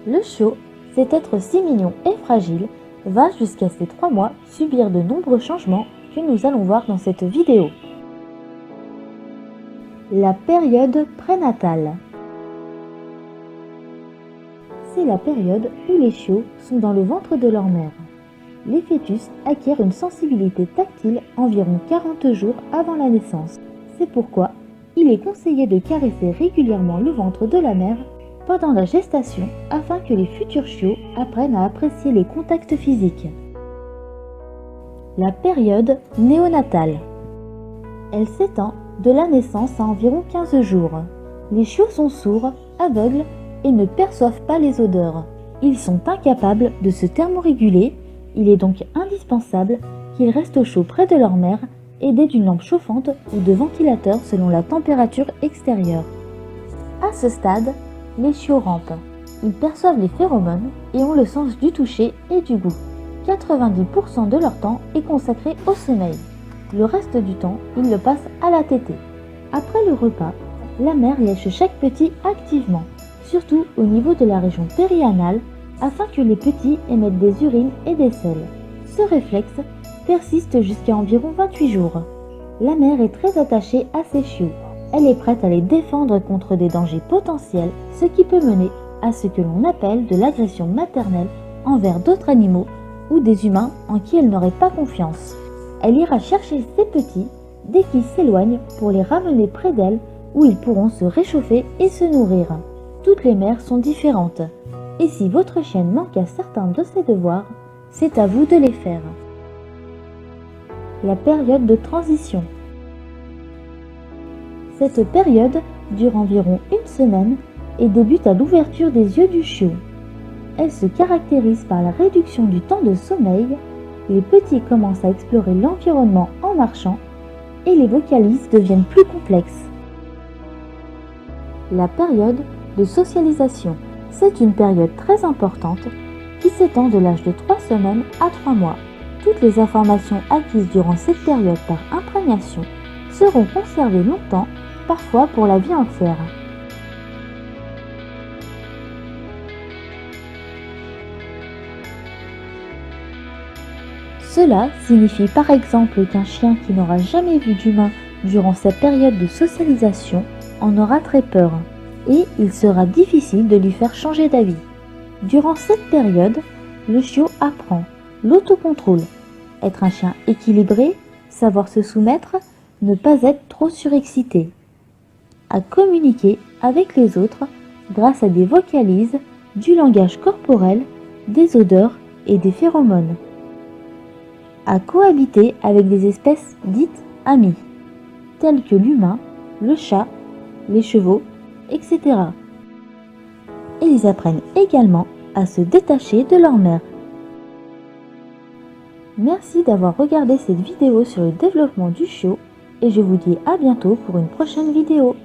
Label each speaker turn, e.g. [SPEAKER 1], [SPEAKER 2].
[SPEAKER 1] Le chiot, cet être si mignon et fragile, va jusqu'à ses 3 mois subir de nombreux changements que nous allons voir dans cette vidéo. La période prénatale. C'est la période où les chiots sont dans le ventre de leur mère. Les fœtus acquièrent une sensibilité tactile environ 40 jours avant la naissance. C'est pourquoi il est conseillé de caresser régulièrement le ventre de la mère pendant la gestation afin que les futurs chiots apprennent à apprécier les contacts physiques. La période néonatale. Elle s'étend de la naissance à environ 15 jours. Les chiots sont sourds, aveugles et ne perçoivent pas les odeurs. Ils sont incapables de se thermoréguler, il est donc indispensable qu'ils restent au chaud près de leur mère, aidés d'une lampe chauffante ou de ventilateur selon la température extérieure. À ce stade, les chiots rampent. Ils perçoivent les phéromones et ont le sens du toucher et du goût. 90% de leur temps est consacré au sommeil. Le reste du temps, ils le passent à la tétée. Après le repas, la mère lèche chaque petit activement, surtout au niveau de la région périanale, afin que les petits émettent des urines et des selles. Ce réflexe persiste jusqu'à environ 28 jours. La mère est très attachée à ses chiots. Elle est prête à les défendre contre des dangers potentiels, ce qui peut mener à ce que l'on appelle de l'agression maternelle envers d'autres animaux ou des humains en qui elle n'aurait pas confiance. Elle ira chercher ses petits dès qu'ils s'éloignent pour les ramener près d'elle où ils pourront se réchauffer et se nourrir. Toutes les mères sont différentes. Et si votre chienne manque à certains de ses devoirs, c'est à vous de les faire. La période de transition. Cette période dure environ une semaine et débute à l'ouverture des yeux du chiot. Elle se caractérise par la réduction du temps de sommeil, les petits commencent à explorer l'environnement en marchant et les vocalises deviennent plus complexes. La période de socialisation. C'est une période très importante qui s'étend de l'âge de 3 semaines à 3 mois. Toutes les informations acquises durant cette période par imprégnation seront conservées longtemps, parfois pour la vie entière. Cela signifie par exemple qu'un chien qui n'aura jamais vu d'humain durant cette période de socialisation en aura très peur. Et il sera difficile de lui faire changer d'avis. Durant cette période, le chiot apprend l'autocontrôle, être un chien équilibré, savoir se soumettre, ne pas être trop surexcité, à communiquer avec les autres grâce à des vocalises, du langage corporel, des odeurs et des phéromones, à cohabiter avec des espèces dites amies, telles que l'humain, le chat, les chevaux, etc. Et ils apprennent également à se détacher de leur mère. Merci d'avoir regardé cette vidéo sur le développement du chiot et je vous dis à bientôt pour une prochaine vidéo.